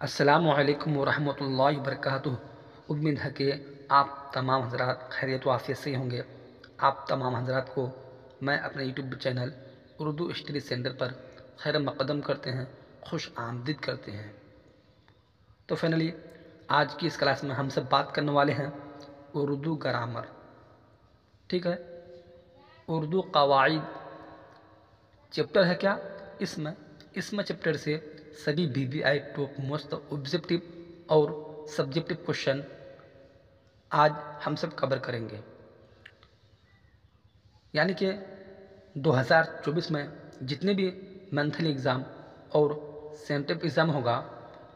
अस्सलामुअलैकुम वरहमतुल्लाहि वबरकातुहू। उम्मीद है कि आप तमाम हज़रात खैरियत व आफ़ियत से होंगे। आप तमाम हज़रात को मैं अपने YouTube channel Urdu study centre पर खैर मक़दम करते हैं, खुश आमदीद करते हैं। तो फाइनली आज की इस क्लास में हम सब बात करने वाले हैं उर्दू ग्रामर। ठीक है, उर्दू कवाइद चैप्टर है क्या इसमें चैप्टर से सभी VVI टॉप मोस्ट ऑब्जेक्टिव और सब्जेक्टिव क्वेश्चन आज हम सब कवर करेंगे। यानी कि 2024 में जितने भी मंथली एग्ज़ाम और सेमेस्टर एग्ज़ाम होगा,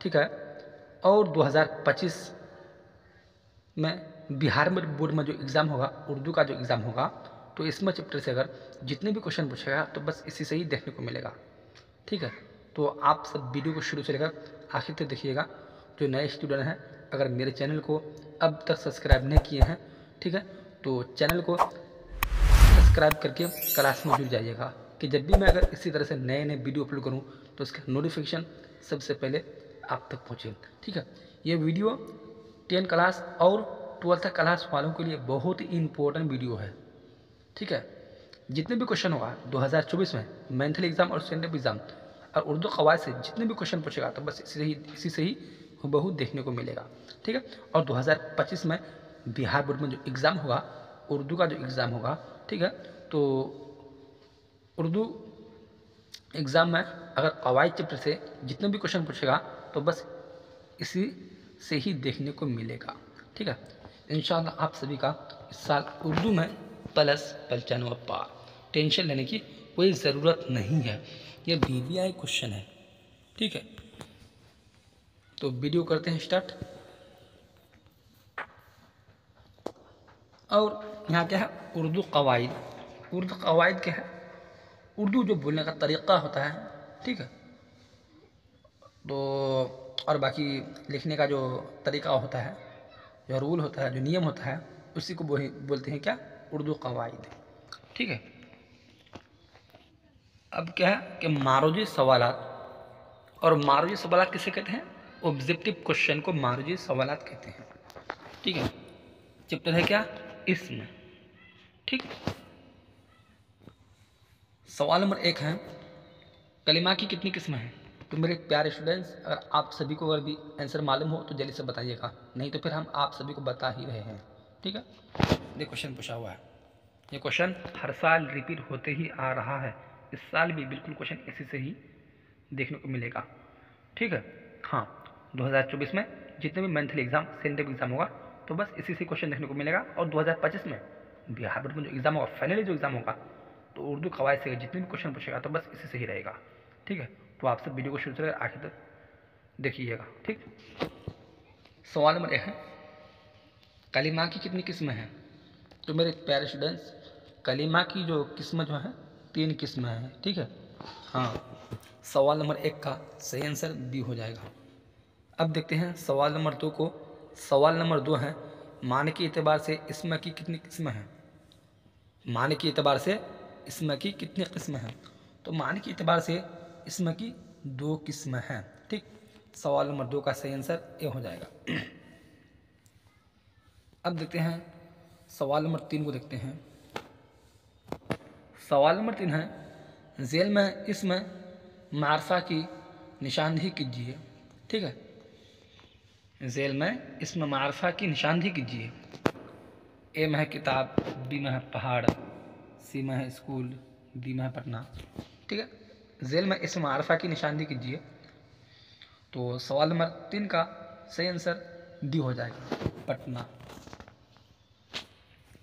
ठीक है, और 2025 में बिहार में बोर्ड में जो एग्ज़ाम होगा, उर्दू का जो एग्ज़ाम होगा, तो इसमें चैप्टर से अगर जितने भी क्वेश्चन पूछेगा तो बस इसी से ही देखने को मिलेगा। ठीक है, तो आप सब वीडियो को शुरू से लेकर आखिर तक देखिएगा। जो नए स्टूडेंट हैं, अगर मेरे चैनल को अब तक सब्सक्राइब नहीं किए हैं, ठीक है, तो चैनल को सब्सक्राइब करके क्लास में जुड़ जाइएगा कि जब भी मैं अगर इसी तरह से नए नए वीडियो अपलोड करूँ तो उसका नोटिफिकेशन सबसे पहले आप तक पहुँचे। ठीक है, ये वीडियो 10 क्लास और 12th क्लास वालों के लिए बहुत ही इम्पोर्टेंट वीडियो है। ठीक है, जितने भी क्वेश्चन होगा 2024 में मंथली एग्ज़ाम और सेमेस्टर एग्ज़ाम और उर्दू कवायद से जितने भी क्वेश्चन पूछेगा तो बस इसी से ही हूबहू देखने को मिलेगा। ठीक है, और 2025 में बिहार बोर्ड में जो एग्ज़ाम होगा, उर्दू का जो एग्ज़ाम होगा, ठीक है, तो उर्दू एग्ज़ाम में अगर कवायद चैप्टर से जितने भी क्वेश्चन पूछेगा तो बस इसी से ही देखने को मिलेगा। ठीक है, इंशाअल्लाह आप सभी का इस साल उर्दू में +95 पार। टेंशन लेने की कोई ज़रूरत नहीं है, ये VVI क्वेश्चन है। ठीक है, तो वीडियो करते हैं स्टार्ट। और यहाँ क्या है, उर्दू कवायद। उर्दू कवायद क्या है, उर्दू जो बोलने का तरीक़ा होता है, ठीक है, तो और बाकी लिखने का जो तरीक़ा होता है, जो रूल होता है, जो नियम होता है, उसी को बोलते हैं क्या, उर्दू कवायद। ठीक है, अब क्या है कि मारूजी सवालात, और मारूजी सवालात किसे कहते हैं, ऑब्जेक्टिव क्वेश्चन को मारूजी सवालात कहते हैं। ठीक है, चैप्टर है क्या इसमें। ठीक, सवाल नंबर 1 है, कलिमा की कितनी किस्में हैं। तो मेरे प्यारे स्टूडेंट्स, अगर आप सभी को अगर भी आंसर मालूम हो तो जल्दी से बताइएगा, नहीं तो फिर हम आप सभी को बता ही रहे हैं। ठीक है, ये क्वेश्चन पूछा हुआ है, ये क्वेश्चन हर साल रिपीट होते ही आ रहा है, इस साल भी बिल्कुल क्वेश्चन इसी से ही देखने को मिलेगा। ठीक है, हाँ, 2024 में जितने भी मंथली एग्ज़ाम सेमेस्टर एग्ज़ाम होगा तो बस इसी से क्वेश्चन देखने को मिलेगा। और 2025 में बिहार बोर्ड में जो एग्ज़ाम होगा, फाइनली जो एग्ज़ाम होगा, तो उर्दू कवायद से जितने भी क्वेश्चन पूछेगा तो बस इसी से ही रहेगा। ठीक है, तो आप सब वीडियो को शुरू से आखिर तक देखिएगा। ठीक, सवाल नंबर 1 है, कलिमा की कितनी किस्में हैं। तो मेरे प्यारे स्टूडेंट्स, कलिमा की जो किस्म जो है 3 किस्में हैं। ठीक है, हाँ, सवाल नंबर 1 का सही आंसर बी हो जाएगा। अब देखते हैं सवाल नंबर 2 को। सवाल नंबर 2 है, माने के एतबार से इसमें की कितनी किस्में हैं। माने के एतबार से इसमें की कितनी किस्में हैं। तो माने के एतबार से इसमें की 2 किस्में हैं। ठीक, सवाल नंबर 2 का सही आंसर ए हो जाएगा। अब देखते हैं सवाल नंबर 3 को देखते हैं। सवाल नंबर 3 है, जेल में इसमें मारफा की निशानदेही कीजिए। ठीक है, जेल में इसमें मारफा की निशानदेही कीजिए। ए में है किताब, बी में है पहाड़, सी में है स्कूल, डी में है पटना। ठीक है, जेल में इसमें मारफा की निशानदेही कीजिए। तो सवाल नंबर 3 का सही आंसर डी हो जाएगा, पटना।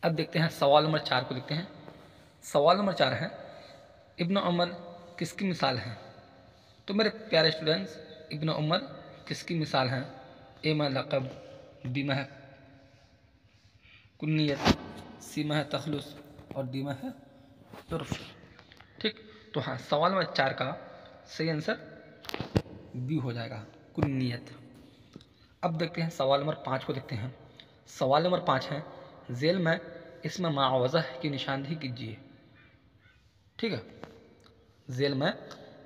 अब देखते हैं सवाल नंबर 4 को देखते हैं। सवाल नंबर 4 है, इब्न उमर किसकी मिसाल है। तो मेरे प्यारे स्टूडेंट्स, इब्न उमर किसकी मिसाल हैं। ए में लक़ब, बी में है कुन्नियत, सी में है तखलुस और डी में है उर्फ। ठीक, तो हाँ, सवाल नंबर 4 का सही आंसर बी हो जाएगा, कुन्नियत। अब देखते हैं सवाल नंबर 5 को देखते हैं। सवाल नंबर 5 है, जेल में इसमें मुआवज़ह की निशानदेही कीजिए। ठीक है, जेल में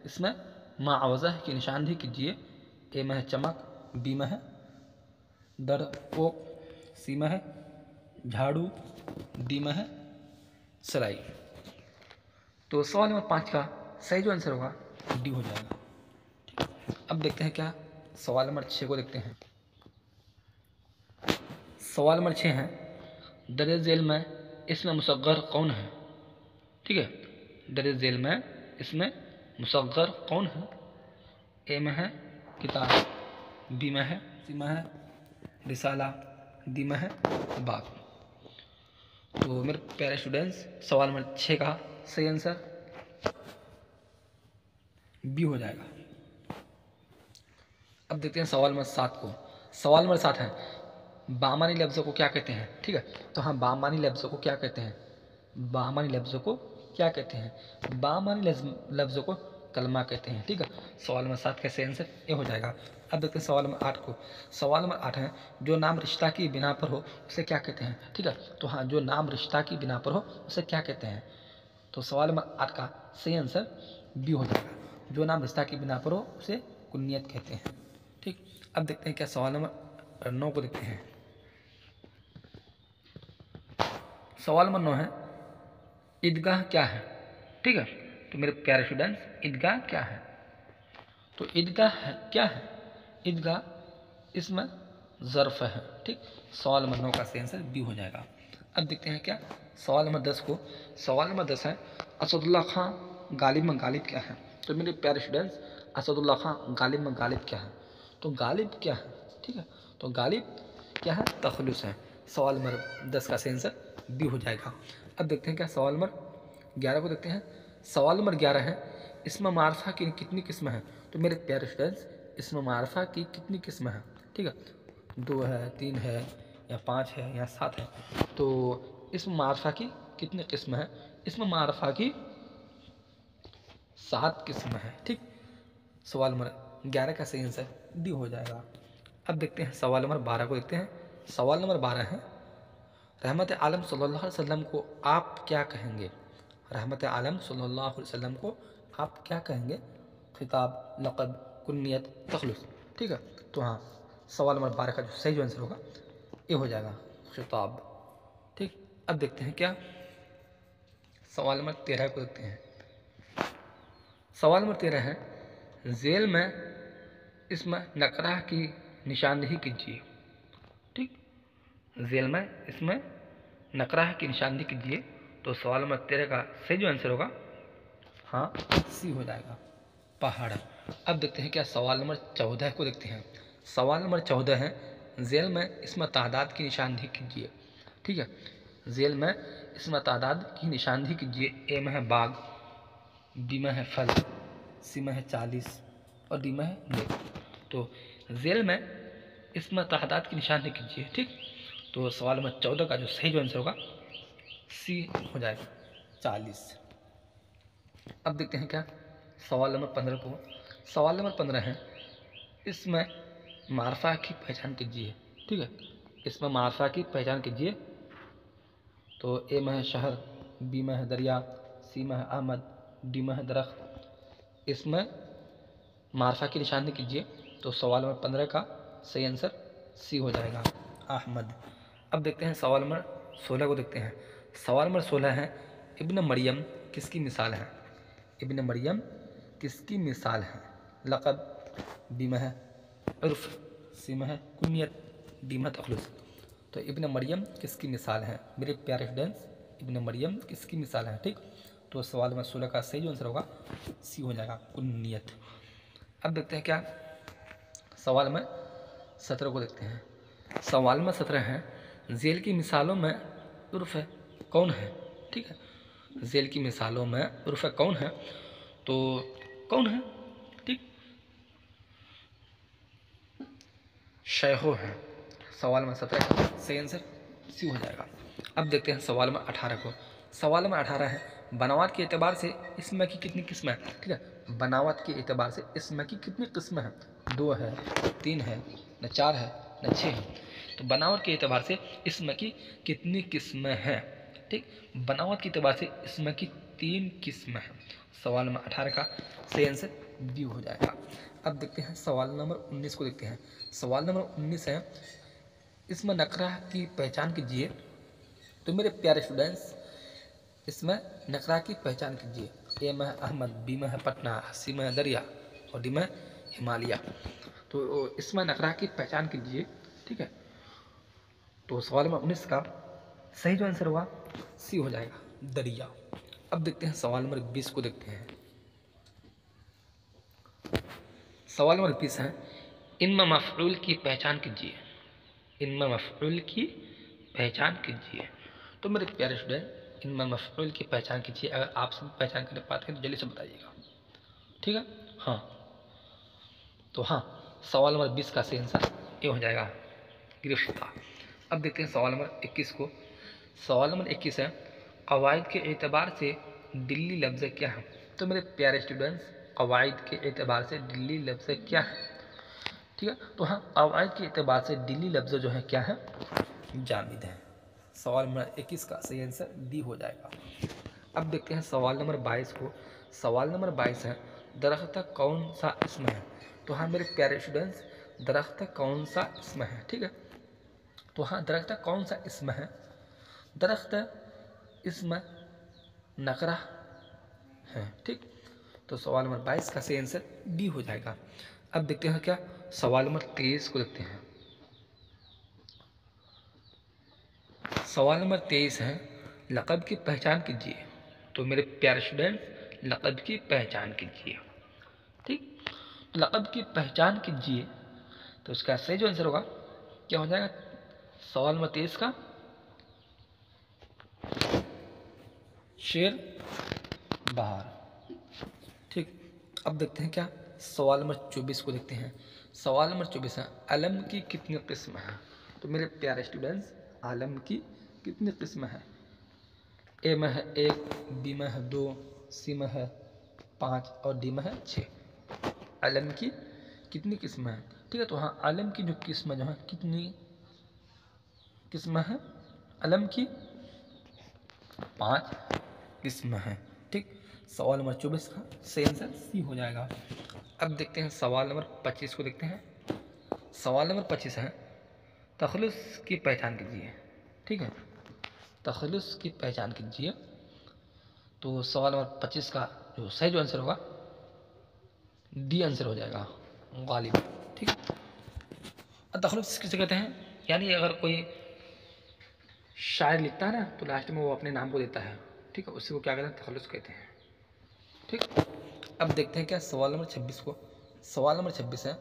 इसमें मुआवज़ह की निशानदेही कीजिए। ए में है चमक, बी में है दरपोक, सी में है झाड़ू, डी में है सराई। तो सवाल नंबर 5 का सही जो आंसर होगा डी हो जाएगा। ठीक, अब देखते हैं क्या सवाल नंबर 6 को देखते हैं। सवाल नंबर 6 है दरे झेल में इसमें मुसग्गर कौन है। ठीक है, दरे झेल में इसमें मुसग्गर कौन है। ए में है किताब, बी में है, सी में है रिसाला, डी में है बाग। तो मेरे प्यारे स्टूडेंट्स सवाल नंबर 6 का सही आंसर बी हो जाएगा। अब देखते हैं सवाल नंबर 7 को। सवाल नंबर 7 है बामानी लफ्ज़ों को क्या कहते हैं। ठीक है, तो हाँ बामानी लफ्ज़ों को क्या कहते हैं, बामानी लफ्ज़ों को क्या कहते हैं। बामानी लफ्ज़ों को कलमा कहते हैं। ठीक है, सवाल नंबर 7 का सही आंसर ए हो जाएगा। अब देखते हैं सवाल नंबर 8 को। सवाल नंबर 8 है जो नाम रिश्ता की बिना पर हो उसे क्या कहते हैं। ठीक है, तो हाँ जो नाम रिश्ता की बिना पर हो उसे क्या कहते हैं। तो सवाल नंबर 8 का सही आंसर बी हो जाएगा। जो नाम रिश्ता की बिना पर हो उसे कुन्नियत कहते हैं। ठीक, अब देखते हैं क्या सवाल नंबर 9 को देखते हैं। सवाल नंबर 9 है ईदगाह क्या है। ठीक है, तो मेरे प्यारे स्टूडेंट्स ईदगाह क्या है। तो ईदगाह क्या है, ईदगाह इसमें ज़र्फ़ है। ठीक, सवाल नंबर 9 का सही आंसर बी हो जाएगा। अब देखते हैं क्या सवाल नंबर 10 को। सवाल नंबर 10 है असदुल्ला खां गालिब में गालिब क्या है। तो मेरे प्यारे स्टूडेंट्स असदुल्ला खां गालिब में गालिब क्या है। तो गालिब क्या है, ठीक है, तो गालिब क्या है, तखलुस है। सवाल नंबर 10 का सही आंसर बी हो जाएगा। अब देखते हैं क्या सवाल नंबर 11 को देखते हैं। सवाल नंबर 11 है इसमें मारफा की कितनी किस्में हैं। तो मेरे प्यारे स्टूडेंट्स इसमें मारफा की कितनी किस्में हैं। ठीक है, 2 है, 3 है या 5 है या 7 है। तो इसमें मारफा की कितनी किस्में हैं। इसमें मारफा की 7 किस्में हैं। ठीक, सवाल नंबर 11 का सही आंसर डी हो जाएगा। अब देखते हैं सवाल नंबर 12 को देखते हैं। सवाल नंबर 12 है रहमत आलम सल्लल्लाहु अलैहि वसल्लम को आप क्या कहेंगे। रहमत आलम सल्लल्लाहु अलैहि वसल्लम को आप क्या कहेंगे। खिताब, लक़ब, कुन्नियत, तखलुस। ठीक है, तो हाँ सवाल नंबर 12 का जो सही जो आंसर होगा ये हो जाएगा खिताब। ठीक, अब देखते हैं क्या सवाल नंबर 13 को देखते हैं। सवाल नंबर 13 है झेल में इसमें नकराह की निशानदेही कीजिए। ठीक, झेल में इसमें नकराह की निशानदेही कीजिए। तो सवाल नंबर 13 का सही जो आंसर होगा हाँ सी हो जाएगा पहाड़। अब देखते हैं क्या सवाल नंबर 14 को देखते हैं। सवाल नंबर 14 है झेल में इसमें तादाद की निशानदेही कीजिए। ठीक है, झेल में इसमें तादाद की निशानदेही कीजिए। ए में है बाग, बी में है फल, सी में है 40 और डी में है नेक। तो झेल में इसमें तादाद की निशानदेही कीजिए। ठीक, तो सवाल नंबर 14 का जो सही जो आंसर होगा सी हो जाएगा 40। अब देखते हैं क्या सवाल नंबर 15 को। सवाल नंबर 15 है इसमें मारफा की पहचान कीजिए। ठीक है, इसमें मारफा की पहचान कीजिए। तो ए में है शहर, बी में है दरिया, सी में है अहमद, डी में है दरख्त। इसमें मारफा की निशानदेही कीजिए। तो सवाल नंबर 15 का सही आंसर सी हो जाएगा अहमद। अब देखते हैं सवाल नंबर 16 को देखते हैं। सवाल नंबर 16 है इब्न मरियम किसकी मिसाल है। इब्न मरियम किसकी मिसाल है। लक़ब, बी में है उर्फ़, सी में है कुन्नियत, डी में तखलुस। तो इब्न मरियम किसकी मिसाल है। मेरे प्यारे स्टूडेंट्स इब्न मरियम किसकी मिसाल है। ठीक, तो सवाल नंबर 16 का सही जो आंसर होगा सी हो जाएगा कुन्नियत। अब देखते हैं क्या सवाल नंबर 17 को देखते हैं। सवाल नंबर 17 है झेल की मिसालों में उर्फ़ कौन है। ठीक है, झेल की मिसालों में उर्फ़ कौन है। तो कौन है, ठीक, शैहो है। सवाल नंबर 17 का सही आंसर सी हो जाएगा। अब देखते हैं सवाल नंबर 18 को। सवाल नंबर 18 है बनावट के एतबार से इसमें की कितनी किस्में हैं। ठीक है, बनावट के एतबार से इसमें की कितनी किस्में हैं। 2 है, 3 है, न 4 है, न 6 है। तो बनावट के एतबार से इसमें की कितनी किस्में हैं। ठीक, बनावट के एतबार से इसमें की 3 किस्म है। सवाल नंबर 18 का सही आंसर डी हो जाएगा। अब देखते हैं सवाल नंबर 19 को देखते हैं। सवाल नंबर 19 है, इसमें नकरा की पहचान कीजिए। तो मेरे प्यारे स्टूडेंट्स, इसमें नकरा की पहचान कीजिए। ए में है अहमद, बी में है पटना, सी में है दरिया और डी में है हिमालय। तो इसमें नकरा की पहचान कीजिए, ठीक है। तो सवाल नंबर 19 का सही जो आंसर हुआ सी हो जाएगा, दरिया। अब देखते हैं सवाल नंबर 20 को देखते हैं। सवाल नंबर 20 है, इनमें मफऊल की पहचान कीजिए। इनमें मफऊल की पहचान कीजिए। तो मेरे प्यारे स्टूडेंट, इनमें मफऊल की पहचान कीजिए। अगर आप सब पहचान कर पाते हैं तो जल्दी से बताइएगा, ठीक है। हाँ, तो हाँ, सवाल नंबर 20 का सही आंसर ये हो जाएगा, गिरफ्तार। अब देखते हैं सवाल नंबर 21 को। सवाल नंबर 21 है, कवायद के एतबार से दिल्ली लफ्ज़ क्या है। तो मेरे प्यारे स्टूडेंट्स, कवायद के एतबार से दिल्ली लफ्ज़ क्या है, ठीक है। तो हाँ, कवायद के एतबार से दिल्ली लफ्ज़ जो है क्या है, जामिद है। सवाल नंबर 21 का सही आंसर डी हो जाएगा। अब देखते हैं सवाल नंबर 22 को। सवाल नंबर 22 है, दरख्त कौन सा इसम है। तो हाँ मेरे प्यारे स्टूडेंट्स, दरख्त कौन सा इसम है, ठीक है। तो हाँ, दरख्त कौन सा इसम है, दरख्त इसम नकरा है, ठीक। तो सवाल नंबर 22 का सही आंसर डी हो जाएगा। अब देखते हैं क्या, सवाल नंबर 23 को देखते हैं। सवाल नंबर 23 है, लक़ब की पहचान कीजिए। तो मेरे प्यारे स्टूडेंट, लक़ब की पहचान कीजिए, ठीक। तो लक़ब की पहचान कीजिए, तो इसका सही जो आंसर होगा क्या हो जाएगा, सवाल नंबर 23 का शेर बहार, ठीक। अब देखते हैं क्या, सवाल नंबर 24 को देखते हैं। सवाल नंबर 24 है, अलम की कितनी किस्म है। तो मेरे प्यारे स्टूडेंट्स, आलम की कितनी किस्म है। ए में है 1, बी में है 2, सी में है 5 और डी में है 6। आलम की कितनी किस्म है, ठीक है। तो हाँ, आलम की जो किस्म जो है, कितनी किस्म है, आलम की 5 किस्म है, ठीक। सवाल नंबर 24 का सही आंसर सी हो जाएगा। अब देखते हैं सवाल नंबर 25 को देखते हैं। सवाल नंबर 25 है, तखल्लुस की पहचान कीजिए, ठीक है। तखल्लुस की पहचान कीजिए। तो सवाल नंबर 25 का जो सही जो आंसर होगा, डी आंसर हो जाएगा, गालिब, ठीक है। तखल्लुस किसे कहते हैं, यानी अगर कोई शायर लिखता है ना, तो लास्ट में वो अपने नाम को देता है, ठीक है, उसी को क्या कहते हैं, तखल्लुस कहते हैं, ठीक। अब देखते हैं क्या, सवाल नंबर 26 को। सवाल नंबर 26 है,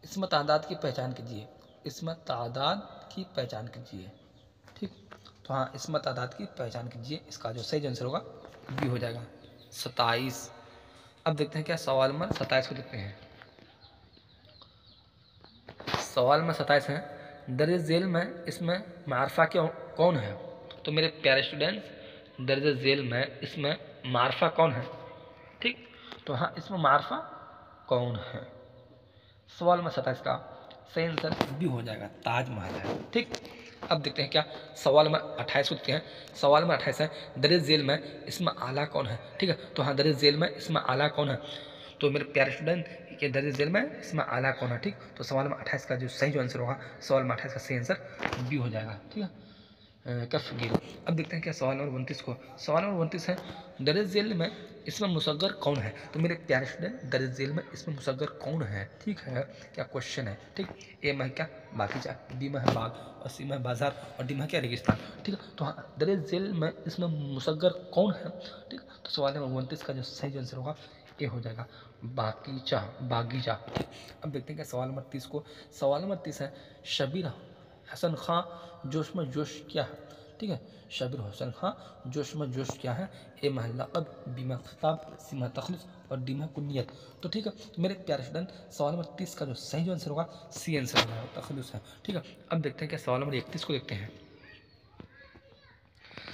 इसमें तादाद की पहचान कीजिए। इसमें तादाद की पहचान कीजिए, ठीक। तो हाँ, इसमें तादाद की पहचान कीजिए। इसका जो सही आंसर होगा बी हो जाएगा, 27। अब देखते हैं क्या, सवाल नंबर 27 को देखते हैं। सवाल नंबर 27 है, दर्ज झेल में इसमें मारफा क्यों कौन है। तो मेरे प्यारे स्टूडेंट्स, दर्ज झेल में इसमें मारफा कौन है, ठीक। तो हाँ, इसमें मारफा कौन है। सवाल नंबर 27 का सही आंसर बी हो जाएगा, ताजमहल है, ठीक। अब देखते हैं क्या, सवाल नंबर 28 को देखते हैं। सवाल नंबर 28 है, दर्ज झेल में इसमें आला कौन है, ठीक है। तो हाँ, दर्ज झेल में इसमें आला कौन है। तो मेरे प्यारे स्टूडेंट, ये दर्ज झेल में इसमें आला कौन है, ठीक। तो सवाल नंबर 28 का जो सही जो आंसर होगा, सवाल नंबर 28 का सही आंसर बी हो जाएगा, ठीक है, कफ गिर। अब देखते हैं क्या, सवाल नंबर 29 को। सवाल नंबर 29 है, दर्ज झेल में इसमें मुसग्गर कौन है। तो मेरे प्यारे स्टूडेंट, दर्ज झेल में इसमें मुसग्गर कौन है, ठीक है, क्या क्वेश्चन है, ठीक। ए में क्या, बागीचा, बी में है बाग और सी में है बाजार और डी में क्या, रेगिस्तान, ठीक है। तो हाँ, दर्ज झेल में इसमें मुसग्गर कौन है, ठीक। तो सवाल नंबर 29 का जो सही आंसर होगा ये हो जाएगा, बागीचा, बागीचा, ठीक। अब देखते हैं क्या, सवाल नंबर 30 को। सवाल नंबर 30 है, शबीर हसन खां जोश में जोश क्या है, ठीक है। शबीर हसन खां जोश में जोश क्या है। ए में लक़ब, बी में खिताब, सी में तखल्लुस और डी में कुन्नियत। तो ठीक है, तो मेरे प्यारे स्टूडेंट, सवाल नंबर 30 का जो सही आंसर होगा सी आंसर होगा, तखल्लुस है, ठीक है। अब देखते हैं क्या, सवाल नंबर 31 को देखते हैं।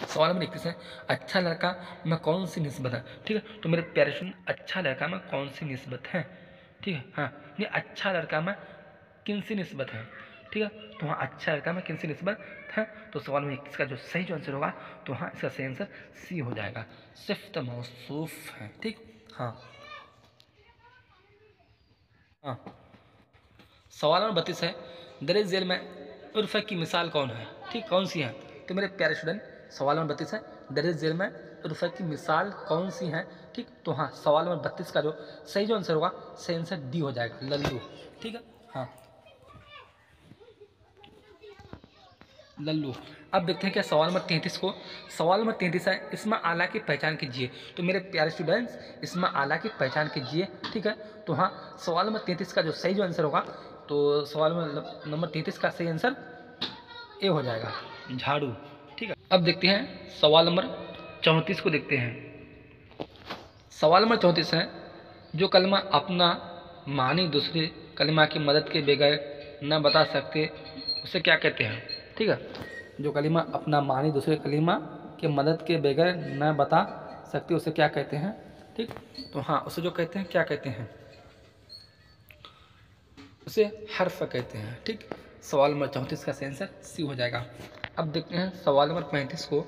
सवाल नंबर 31 है, अच्छा लड़का में कौन सी निस्बत है, ठीक है। तो मेरे प्यारे स्टूडेंट, अच्छा लड़का में कौन सी निस्बत है, ठीक है। हाँ, ये अच्छा लड़का में किन सी निस्बत है। ठीक है। तो वहाँ अच्छा रहता है किन से निस्बत है, तो सवाल में इसका जो सही जो आंसर होगा तो हाँ इसका सही आंसर सी हो जाएगा, सिफ्त मौसूफ है। ठीक, हाँ हाँ। सवाल नंबर 32 है, दरिज जेल में उर्फ की मिसाल कौन है? ठीक, कौन सी है? तो मेरे प्यारे स्टूडेंट सवाल नंबर 32 है, दरिज जेल में उर्फ की मिसाल कौन सी है? ठीक, तो हाँ सवाल नंबर 32 का जो सही जो आंसर होगा सही आंसर डी हो जाएगा, लल्लू। ठीक है, हाँ लल्लू। अब देखते हैं क्या सवाल नंबर 33 को। सवाल नंबर 33 है, इसमें आला की पहचान कीजिए। तो मेरे प्यारे स्टूडेंट्स इसमें आला की पहचान कीजिए। ठीक है, तो हाँ सवाल नंबर 33 का जो सही जो आंसर होगा तो सवाल नंबर 33 का सही आंसर ए हो जाएगा, झाड़ू। ठीक है, अब देखते हैं सवाल नंबर 34 को देखते हैं। सवाल नंबर 34 है, जो कलमा अपना मानी दूसरे कलमा की मदद के बगैर न बता सकते उसे क्या कहते हैं? ठीक है, जो कलिमा अपना मानी दूसरे कलिमा के मदद के बगैर न बता सकते उसे क्या कहते हैं? ठीक, तो हाँ उसे जो कहते हैं क्या कहते हैं, उसे हर्फ कहते हैं। ठीक, सवाल नंबर 34 का आंसर सी हो जाएगा। अब देखते हैं सवाल नंबर 35 को।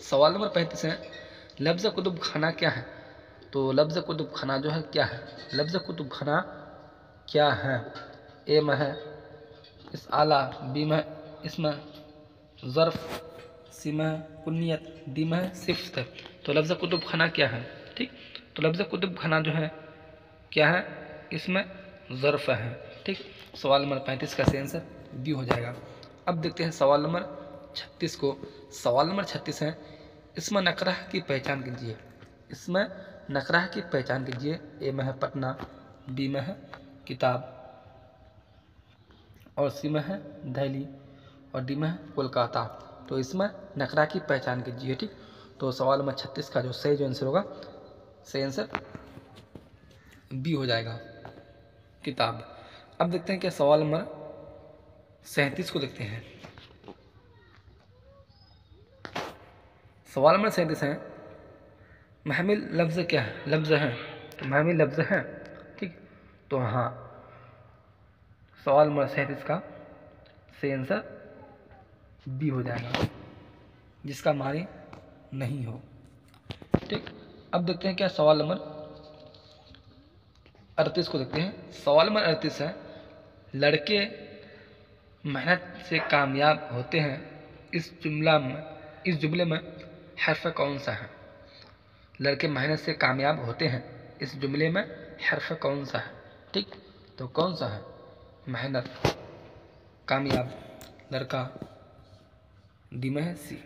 सवाल नंबर 35 है, लफ्ज़ कुतुब खाना क्या है? तो लफ्ज़ कुतुब खाना जो है क्या है? लफ्ज़ कुतुब खाना क्या है? ए में है इस आला, बी में इसमें ज़र्फ़, सी में है कुन्नियत, डी में है सिफ्त। तो लफ्ज़ कुतुब खाना क्या है? ठीक, तो लफ्ज़ कुतुब खाना जो है क्या है, इसमें ज़र्फ़ है। ठीक, सवाल नंबर 35 का सही आंसर बी हो जाएगा। अब देखते हैं सवाल नंबर 36 को। सवाल नंबर 36 है, इसमें नकराह की पहचान कीजिए। इसमें नकराह की पहचान कीजिए। ए में है पटना, बी में है किताब और सी में है दिल्ली और डी में है कोलकाता। तो इसमें नकरा की पहचान कीजिए। ठीक, तो सवाल नंबर 36 का जो सही जो आंसर होगा सही आंसर बी हो जाएगा, किताब। अब देखते हैं क्या सवाल नंबर 37 को देखते हैं। सवाल नंबर 37 है, महमिल लफ्ज़ क्या है? लफ्ज़ है, तो महमिल लफ्ज़ है। ठीक, तो हाँ सवाल नंबर 37 का सही आंसर बी हो जाएगा, जिसका मानी नहीं हो। ठीक, अब देखते हैं क्या सवाल नंबर 38 को देखते हैं। सवाल नंबर 38 है, लड़के मेहनत से कामयाब होते हैं, इस जुमले में हर्फ कौन सा है? लड़के मेहनत से कामयाब होते हैं, इस जुमले में हर्फ कौन सा है? ठीक, तो कौन सा है? मेहनत, कामयाब, लड़का, डी में है सी।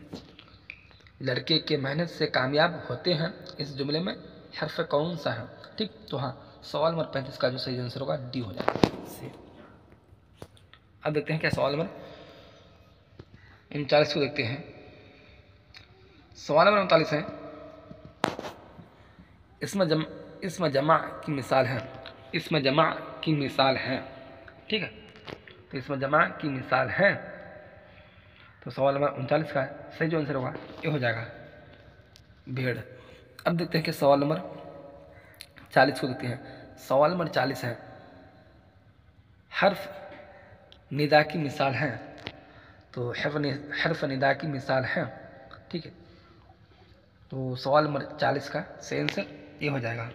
लड़के के मेहनत से कामयाब होते हैं, इस जुमले में हर्फ कौन सा है? ठीक, तो हाँ सवाल नंबर 35 का जो सही आंसर होगा डी हो जाएगा, सी। अब देखते हैं क्या सवाल नंबर 39 को देखते हैं। सवाल नंबर 39 है, इसमें जमा की मिसाल है। इसमें जमा की मिसाल है। ठीक है, तो इसमें जमा की मिसाल है, तो सवाल नंबर 39 का सही जो आंसर होगा ये हो जाएगा, भेड़। अब देखते हैं कि सवाल नंबर 40 को देखते हैं। सवाल नंबर 40 है, हर्फ निदा की मिसाल है। तो हर्फ निदा की मिसाल है। ठीक है, तो सवाल नंबर 40 का सही आंसर ये हो जाएगा,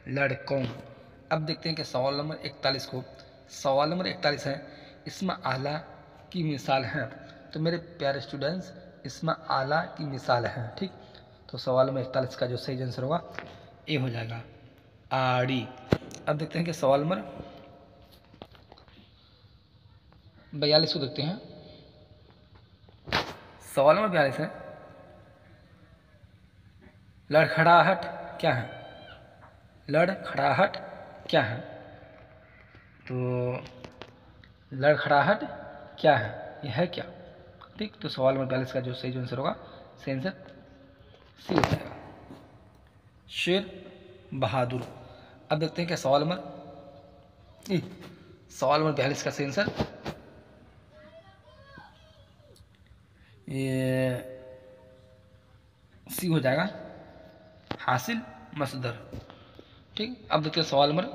लड़कों। अब देखते हैं कि सवाल नंबर 41 को। सवाल नंबर 41 है, इसमें आला की मिसाल है। तो मेरे प्यारे स्टूडेंट्स इसमें आला की मिसाल है। ठीक, तो सवाल नंबर 41 का जो सही आंसर होगा ये हो जाएगा, आड़ी। अब देखते हैं कि सवाल नंबर 42 को देखते हैं। सवाल नंबर 42 है, लड़खड़ाहट क्या है? लड़खड़ाहट क्या है? तो लड़खड़ाहट क्या है, यह है क्या? ठीक, तो सवाल नंबर 42 का जो सही आंसर होगा सही आंसर सी हो जाएगा, शेर बहादुर। अब देखते हैं क्या सवाल नंबर 42 का सही आंसर ये सी हो जाएगा, हासिल मसदर। ठीक, अब देखते हैं सवाल नंबर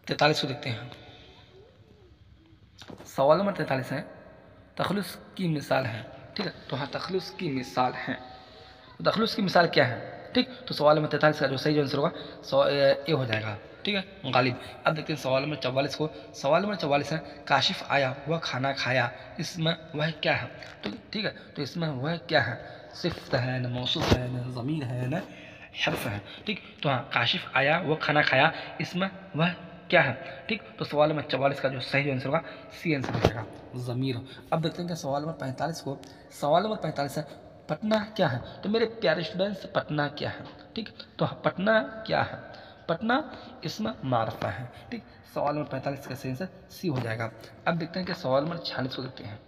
43 को देखते हैं। सवाल नंबर 43 है, तखलुस की मिसाल है। ठीक है, तो हाँ तखलुस की मिसाल है। तो तखलुस की मिसाल क्या है? ठीक, तो सवाल नंबर 43 का जो सही आंसर होगा ए हो जाएगा। ठीक है, गालिब। अब देखते हैं सवाल नंबर 44 को। सवाल नंबर 44 है, काशिफ आया वह खाना खाया, इसमें वह क्या है? तो ठीक है, तो इसमें वह क्या है? सिफ्त है, न मौसूफ है, न ज़मीर है, न हर्फ है। ठीक, तो हाँ काशिफ आया वह खाना खाया, इसमें वह क्या है? ठीक, तो सवाल नंबर 44 का जो सही आंसर होगा सी आंसर हो जाएगा, ज़मीर। अब देखते हैं कि सवाल नंबर 45 को। सवाल नंबर 45 है, पटना क्या है? तो मेरे प्यारे स्टूडेंट्स पटना क्या है? ठीक, तो पटना क्या है? पटना इसमें मारफा है। ठीक, सवाल नंबर 45 का सही आंसर सी हो जाएगा। अब देखते हैं कि सवाल नंबर 46 को देखते हैं।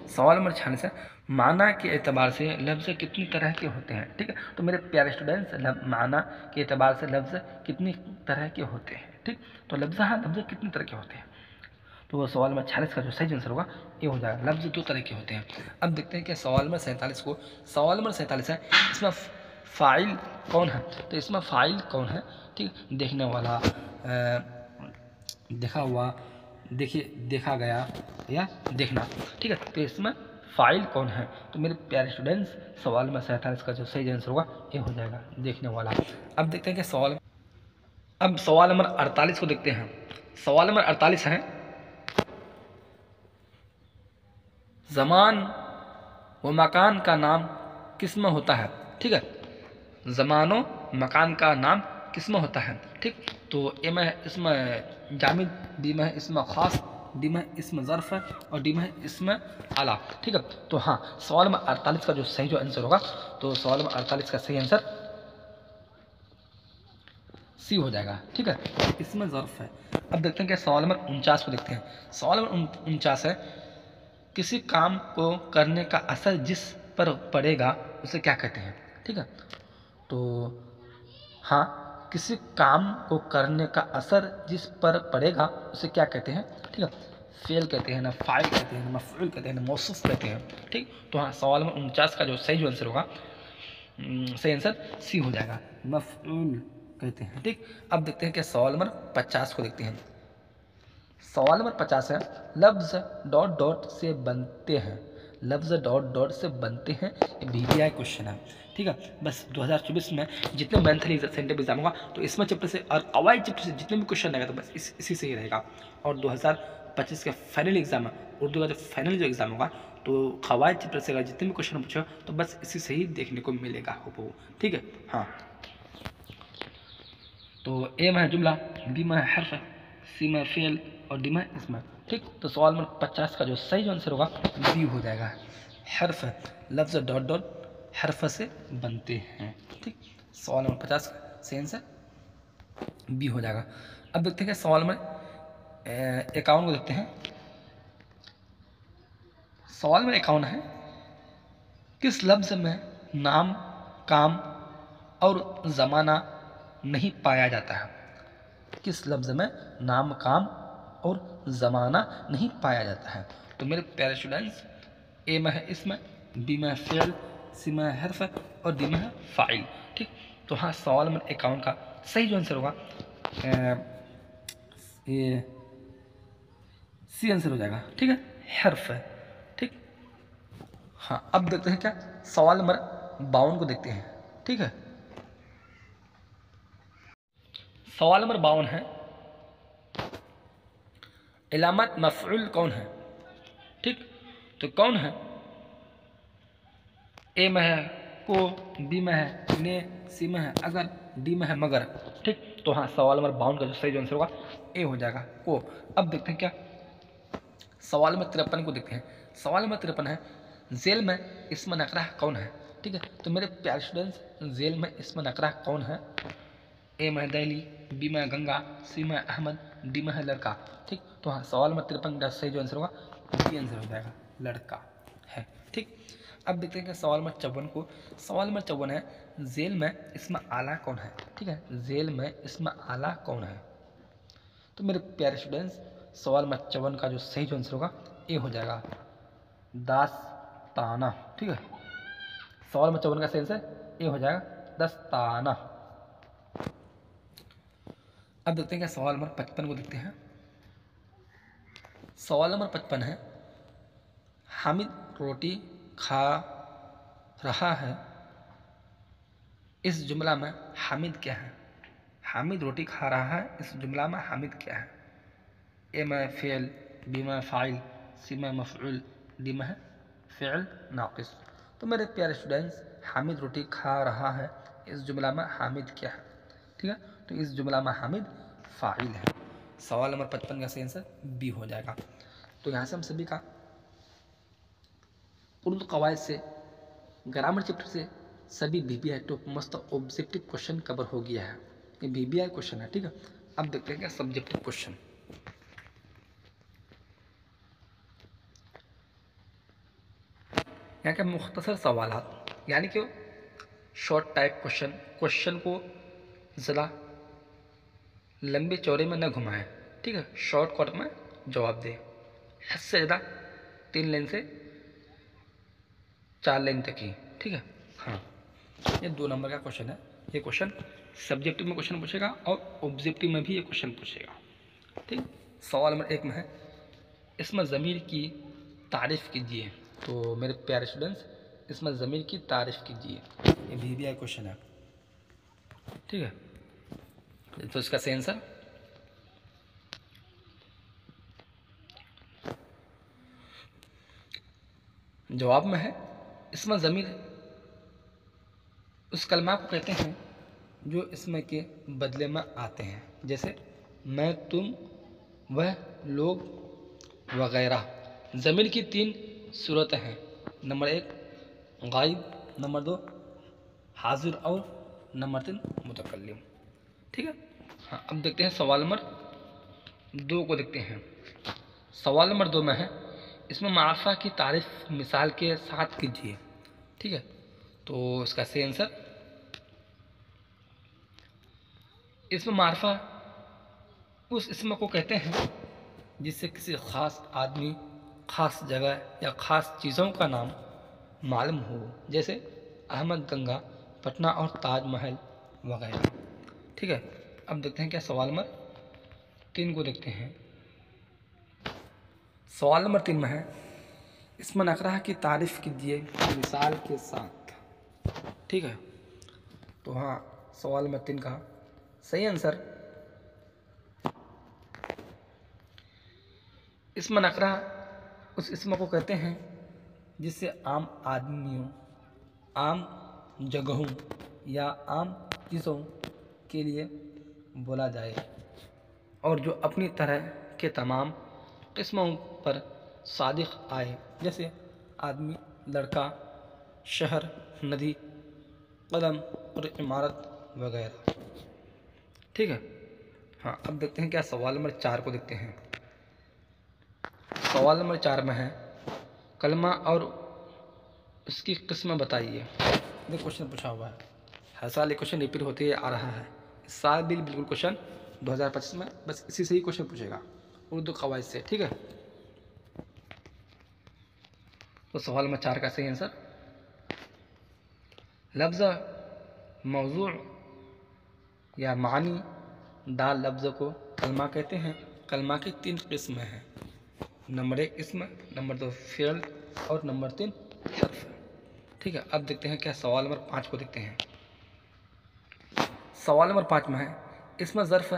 सवाल नंबर 46 है, माना के एतबार से लफ्ज़ कितनी तरह के होते हैं? ठीक है, तो मेरे प्यारे स्टूडेंट्स माना के एतबार से लफ्ज़ कितनी तरह के होते हैं? ठीक, तो लफ्ज़ कितनी तरह के होते हैं? तो वो सवाल नंबर 46 का जो सही आंसर होगा ये हो जाएगा, लफ्ज़ दो तरह के होते हैं। अब देखते हैं कि सवाल नंबर 47 को। सवाल नंबर 47 है, इसमें फ़ाइल कौन है? तो इसमें फ़ाइल कौन है? ठीक, देखने वाला, देखा हुआ, देखिए, देखा गया या देखना। ठीक है, तो इसमें फ़ाइल कौन है? तो मेरे प्यारे स्टूडेंट्स सवाल नंबर 47 का जो सही आंसर होगा ये हो जाएगा, देखने वाला। अब देखते हैं कि अब सवाल नंबर 48 को देखते हैं। सवाल नंबर 48 है, ज़मान व मकान का नाम किसमें होता है? ठीक है, ज़मानो मकान का नाम किसमें होता है? ठीक, तो ए में इसमें जामिद, बी में इसमें ख़ास, डी में इसमें ज़र्फ़ है और डी में इसमें आला। ठीक है, तो हाँ सवाल नंबर 48 का जो सही जो आंसर होगा, तो सवाल नंबर 48 का सही आंसर सी हो जाएगा। ठीक है, इसमें ज़र्फ़ है। अब देखते हैं कि सवाल नंबर 49 को देखते हैं। सवाल नंबर 49 है, किसी काम को करने का असर जिस पर पड़ेगा उसे क्या कहते हैं? ठीक है, तो हाँ किसी काम को करने का असर जिस पर पड़ेगा उसे क्या कहते हैं? ठीक है, फेल कहते हैं, ना फ़ाइल कहते हैं, ना मफ़ऊल कहते हैं, ना मौसूफ़ कहते हैं। ठीक, तो हाँ सवाल नंबर 49 का जो सही आंसर होगा, सही आंसर सी हो जाएगा, मफ़ऊल कहते हैं। ठीक, अब देखते हैं कि सवाल नंबर 50 को देखते हैं। सवाल नंबर 50 है, लफ्ज़ डॉट डॉट से बनते हैं, लफ्ज़ डॉट डॉट से बनते हैं, ये BBI क्वेश्चन है। ठीक है, बस 2024 में जितने मंथली सेंटर एग्जाम होगा तो इसमें चैप्टर से और कवायद चैप्टर से जितने भी क्वेश्चन रहेगा तो बस इसी से ही रहेगा। और 2025 का फाइनल एग्जाम है, उर्दू का जो फाइनल जो एग्जाम होगा तो कवायद चैप्टर से अगर जितने भी क्वेश्चन पूछेगा तो बस इसी से ही देखने को मिलेगा हो। ठीक है, हाँ तो ए में है जुमला, बी में है हर्फ, सी में फेल और डी में इसमें। ठीक, तो सवाल नंबर 50 का जो सही आंसर होगा बी हो जाएगा, हर्फ, लफ्ज़ डॉट डॉट हर्फ से बनते हैं। ठीक, सवाल नंबर 50 का सही आंसर बी हो जाएगा। अब देखते हैं सवाल नंबर 51 को देखते हैं। सवाल नंबर 51 है, किस लफ्ज़ में नाम, काम और ज़माना नहीं पाया जाता है? किस लफ्ज़ में नाम, काम और ज़माना नहीं पाया जाता है? तो मेरे प्यारे स्टूडेंट्स ए में है इसमें, बी में है फ़िल, सी में है हर्फ और डी में है फ़ाइल। ठीक, तो हाँ सवाल नंबर 51 का सही जो आंसर होगा ये सी आंसर हो जाएगा। ठीक है, हर्फ है। ठीक, हाँ अब देखते हैं क्या सवाल नंबर 52 को देखते हैं। ठीक है, सवाल नंबर 52 है, इलामत मफ़ऊल कौन है? ठीक, तो कौन है? ए में है को, बी में है ने, सी में है अगर, डी में है मगर। ठीक, तो हाँ सवाल नंबर 52 का जो सही आंसर होगा ए हो जाएगा को। अब देखते हैं क्या सवाल नंबर 53 को देखते हैं। सवाल नंबर 53 है, जेल में इसम नकरा कौन है? ठीक है, तो मेरे प्यारे स्टूडेंट्स जेल में इसम नकरा कौन है? ए में है दिल्ली, बी में है गंगा, सी में है अहमद, डी में है लड़का। ठीक, तो हाँ सवाल नंबर 53 का सही जो आंसर होगा डी आंसर हो जाएगा, लड़का है। ठीक, अब देखते हैं कि सवाल नंबर 54 को। सवाल नंबर 54 है, जेल में इसमें आला कौन है? ठीक है, जेल में इसमें आला कौन है? तो मेरे प्यारे स्टूडेंट्स सवाल नंबर 54 का जो सही जो आंसर होगा ए हो जाएगा, दास्ताना। ठीक है, सवाल नंबर 54 का सही आंसर ए हो जाएगा, दस्ताना। अब देखते हैं कि सवाल नंबर 55 को देखते हैं। सवाल नंबर 55 है, हामिद रोटी खा रहा है, इस जुमला में हामिद क्या है? हामिद रोटी खा रहा है, इस जुमला में हामिद क्या है? ए में फ़िल, बी में फ़ाइल, सी में मफ़ऊल, डी में है फ़िल नाक़िस। तो मेरे प्यारे स्टूडेंट्स, हामिद रोटी खा रहा है, इस जुमला में हामिद क्या है? ठीक है, तो इस जुमला में हामिद फ़ाइल है। सवाल नंबर 55 का सही आंसर बी हो जाएगा। तो यहाँ से हम सभी का उर्दू कवायद से, ग्रामर चैप्टर से सभी BBI टॉप मस्त ऑब्जेक्टिव क्वेश्चन कवर हो गया है। ये BBI क्वेश्चन है, ठीक है। अब देखते हैं क्या सब्जेक्टिव क्वेश्चन। यहाँ के मुख्तसर सवालात, यानी कि शॉर्ट टाइप क्वेश्चन, क्वेश्चन को ज़रा लंबे चौड़े में न घुमाएं, ठीक है, शॉर्टकट में जवाब दें। हद से ज़्यादा 3 लाइन से 4 लाइन तक ही, ठीक है। हाँ, ये 2 नंबर का क्वेश्चन है। ये क्वेश्चन सब्जेक्टिव में क्वेश्चन पूछेगा और ऑब्जेक्टिव में भी ये क्वेश्चन पूछेगा, ठीक। सवाल नंबर 1 में है, इसमें ज़मीर की तारीफ़ कीजिए। तो मेरे प्यारे स्टूडेंट्स, इसमें ज़मीर की तारीफ़ कीजिए, ये BBI क्वेश्चन है, ठीक है। तो इसका सही आंसर जवाब में है, इसमें ज़मीर उस कलमा को कहते हैं जो इसमें के बदले में आते हैं, जैसे मैं, तुम, वह, लोग वगैरह। ज़मीर की 3 सूरतें हैं। नंबर 1 गायब, नंबर 2 हाजिर और नंबर 3 मुतकल्लिम, ठीक है। हाँ, अब देखते हैं सवाल नंबर 2 को देखते हैं। सवाल नंबर 2 में है, इसमें मारफा की तारीफ़ मिसाल के साथ कीजिए, ठीक है। तो इसका सही आंसर, इसमें मारफा उस इसम को कहते हैं जिससे किसी ख़ास आदमी, ख़ास जगह या ख़ास चीज़ों का नाम मालूम हो, जैसे अहमद गंगा, पटना और ताजमहल वगैरह, ठीक है। अब देखते हैं क्या सवाल नंबर 3 को देखते हैं। सवाल नंबर 3 में है, इसमें नकरा की तारीफ़ कीजिए मिसाल के साथ, ठीक है। तो हाँ, सवाल नंबर 3 का सही आंसर, इसमें नकरा उस इसम को कहते हैं जिससे आम आदमियों, आम जगहों या आम चीज़ों के लिए बोला जाए और जो अपनी तरह के तमाम किस्मों पर सादिक आए, जैसे आदमी, लड़का, शहर, नदी, कदम और इमारत वगैरह, ठीक है। हाँ, अब देखते हैं क्या सवाल नंबर 4 को देखते हैं। सवाल नंबर 4 में है, कलमा और उसकी किस्म बताइए। ये क्वेश्चन पूछा हुआ है, हर साल ये क्वेश्चन रिपीट होते आ रहा है। इस साल भी बिल्कुल क्वेश्चन 2025 में बस इसी से ही क्वेश्चन पूछेगा, उर्दू कवायद से, ठीक है। तो सवाल नंबर 4 का सही आंसर, लफ्ज़ मौजू या मानी दाल लफ्ज़ को कलमा कहते हैं। कलमा की 3 किस्में हैं, नंबर 1 इसम, नंबर 2 फ़िल और नंबर 3 हर्फ, ठीक है। अब देखते हैं क्या सवाल नंबर 5 को देखते हैं। सवाल नंबर 5 में है, इसमें ज़र्फ़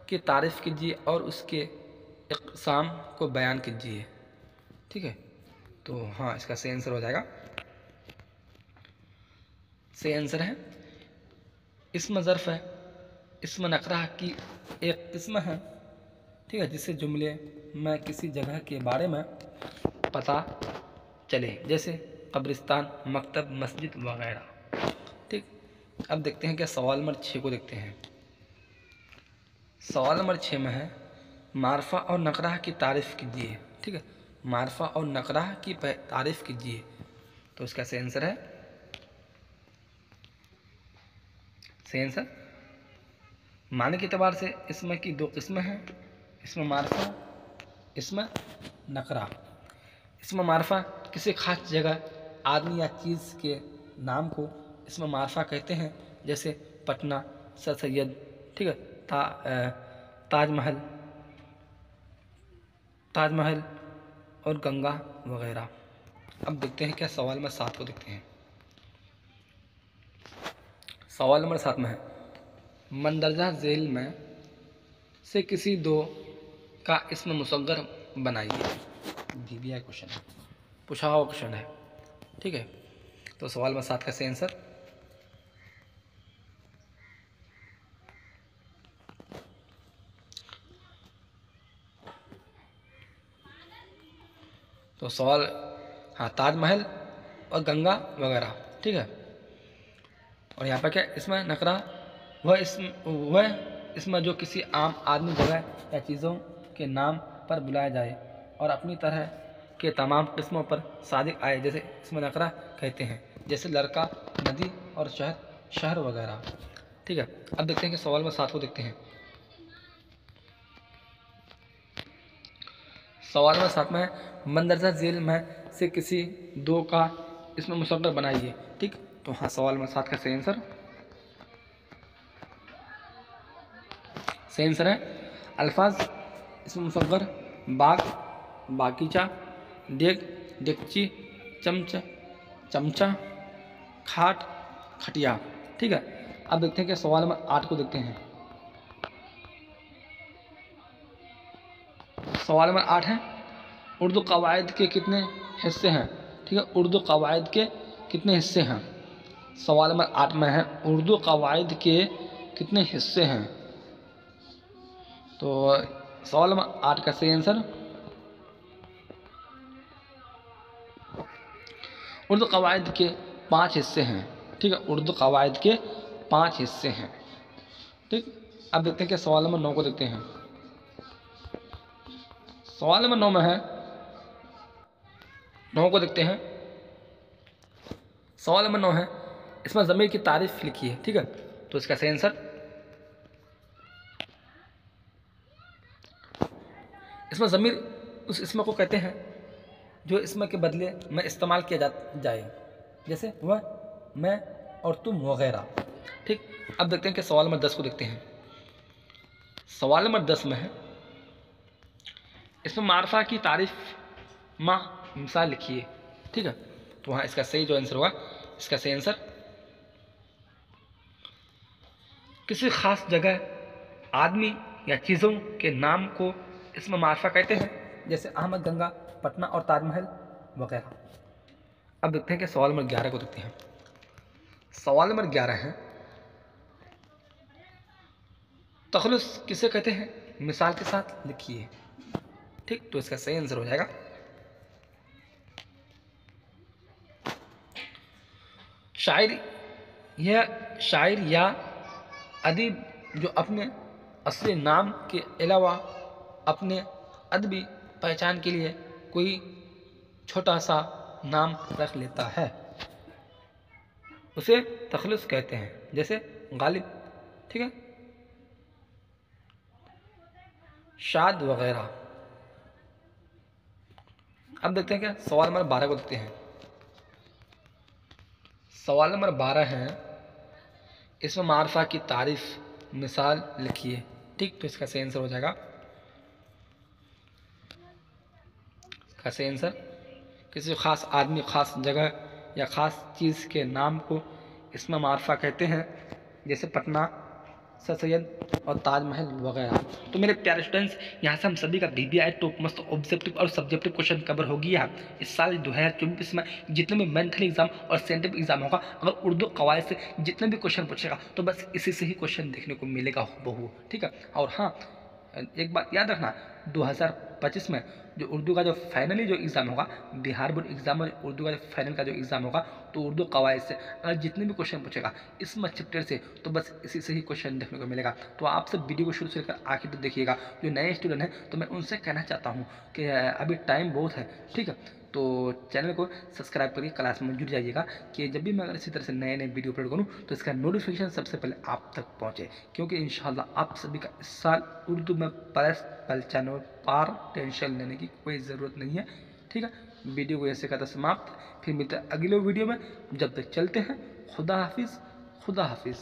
की तारीफ़ कीजिए और उसके इक़साम को बयान कीजिए, ठीक है। तो हाँ, इसका सही आंसर हो जाएगा, सही आंसर है इसमें ज़र्फ़ है, इसमें नकरा की एक किस्म है, ठीक है, जिससे जुमले में किसी जगह के बारे में पता चले, जैसे कब्रिस्तान, मकतब, मस्जिद वगैरह, ठीक। अब देखते हैं क्या सवाल नंबर 6 को देखते हैं। सवाल नंबर 6 में है, मारफा और नकरा की तारीफ़ कीजिए, ठीक है। मारफा और नकरा की तारीफ़ कीजिए, तो इसका सही आंसर है, सही आंसर माने के एतबार से इसमें की 2 किस्में हैं, इसमें मारफा, इसमें नकरा। इसमें मारफा किसी खास जगह, आदमी या चीज़ के नाम को इसमें मारफा कहते हैं, जैसे पटना, सर सैयद, ठीक है, ताजमहल, ताजमहल और गंगा वगैरह। अब देखते हैं क्या सवाल नंबर 7 को देखते हैं। सवाल नंबर 7 में है, मंदरजा झेल में से किसी दो का इसमें मुसग्गर बनाइए। DBI क्वेश्चन है, पूछा हुआ क्वेश्चन है, ठीक है। तो सवाल नंबर 7 का सही आंसर तो सवाल, हाँ, ताजमहल और गंगा वगैरह, ठीक है। और यहाँ पर क्या इसमें नकरा वह इसमें जो किसी आम आदमी, जगह या चीज़ों के नाम पर बुलाया जाए और अपनी तरह के तमाम किस्मों पर सादिक आए, जैसे इसमें नकरा कहते हैं, जैसे लड़का, नदी और शहर वगैरह, ठीक है। अब देखते हैं कि सवाल में 7 को देखते हैं। सवाल में 7 में मंदरजा झेल में से किसी दो का इसमें मुसग्गर बनाइए, ठीक। तो हाँ, सवाल में 7 का सही आंसर है अल्फाज इसमें मुसग्गर बाग, बागीचा, डेग, डेगची, चमचा, खाट, खटिया, ठीक है। अब देखते हैं कि सवाल नंबर 8 को देखते हैं। सवाल नंबर 8 है, उर्दू कवायद के कितने हिस्से हैं, ठीक है। उर्दू कवायद के कितने हिस्से हैं। सवाल नंबर 8 में है, उर्दू कवायद के कितने हिस्से हैं। तो सवाल नंबर 8 का सही आंसर उर्दू कवायद के 5 हिस्से हैं, ठीक है। उर्दू कवायद के 5 हिस्से हैं, ठीक। अब देखते हैं कि सवाल नंबर 9 को देखते हैं। सवाल नंबर 9 में है, 9 को देखते हैं। सवाल नंबर 9 है, इसमें ज़मीर की तारीफ लिखी है, ठीक है। तो इसका सही आंसर, इसमें ज़मीर उस इसम को कहते हैं जो इसम के बदले में इस्तेमाल किया जाए, जैसे वह, मैं और तुम वगैरह, ठीक। अब देखते हैं कि सवाल नंबर 10 को देखते हैं। सवाल नंबर 10 में है, इसमें मारफा की तारीफ मिसाल लिखिए, ठीक है। तो वहाँ इसका सही जो आंसर होगा, इसका सही आंसर किसी खास जगह, आदमी या चीज़ों के नाम को इसमें मारफा कहते हैं, जैसे अहमद, गंगा, पटना और ताजमहल वगैरह। अब देखते हैं कि सवाल नंबर 11 को देखते हैं। सवाल नंबर 11 है, तखलुस किसे कहते हैं, मिसाल के साथ लिखिए, ठीक। तो इसका सही आंसर हो जाएगा शायर या अदीब जो अपने असली नाम के अलावा अपने अदबी पहचान के लिए कोई छोटा सा नाम रख लेता है, उसे तखलुस कहते हैं, जैसे गालिब, ठीक है, शाद वगैरह। अब देखते हैं क्या सवाल नंबर 12 को देखते हैं। सवाल नंबर 12 है, इसमें मारफा की तारीफ मिसाल लिखिए, ठीक। तो इसका सही आंसर हो जाएगा, इसका सही आंसर किसी खास आदमी, खास जगह या ख़ास चीज़ के नाम को इसमें मारफा कहते हैं, जैसे पटना, सर सैयद और ताजमहल वगैरह। तो मेरे प्यारे स्टूडेंट्स, यहाँ से हम सभी का DBI टॉप मस्त ऑब्जेक्टिव और सब्जेक्टिव क्वेश्चन कवर हो गया। इस साल 2024 में जितने भी मंथली एग्जाम और साइंटिफिक एग्जाम होगा, अगर उर्दू कवायद से जितने भी क्वेश्चन पूछेगा तो बस इसी से ही क्वेश्चन देखने को मिलेगा हूबहू, ठीक है। और हाँ, एक बात याद रखना, 2025 में जो उर्दू का जो फाइनली जो एग्ज़ाम होगा, बिहार बोर्ड एग्जाम और उर्दू का जो फाइनल का जो एग्ज़ाम होगा, तो उर्दू कवायद से अगर जितने भी क्वेश्चन पूछेगा इस चैप्टर से, तो बस इसी से ही क्वेश्चन देखने को मिलेगा। तो आप सब वीडियो को शुरू से लेकर आखिर तक देखिएगा। जो नए स्टूडेंट हैं, तो मैं उनसे कहना चाहता हूँ कि अभी टाइम बहुत है, ठीक है। तो चैनल को सब्सक्राइब करके क्लास में जुड़ जाइएगा कि जब भी मैं अगर इसी तरह से नए नए वीडियो अपलोड करूँ तो इसका नोटिफिकेशन सबसे पहले आप तक पहुँचे, क्योंकि इंशाल्लाह आप सभी का इस साल उर्दू में प्लस पहचान पार टेंशन लेने की कोई ज़रूरत नहीं है, ठीक है। वीडियो को ऐसे करता समाप्त, फिर मिलते हैं अगले वीडियो में। जब तक चलते हैं, खुदा हाफिज़, खुदा हाफिज़।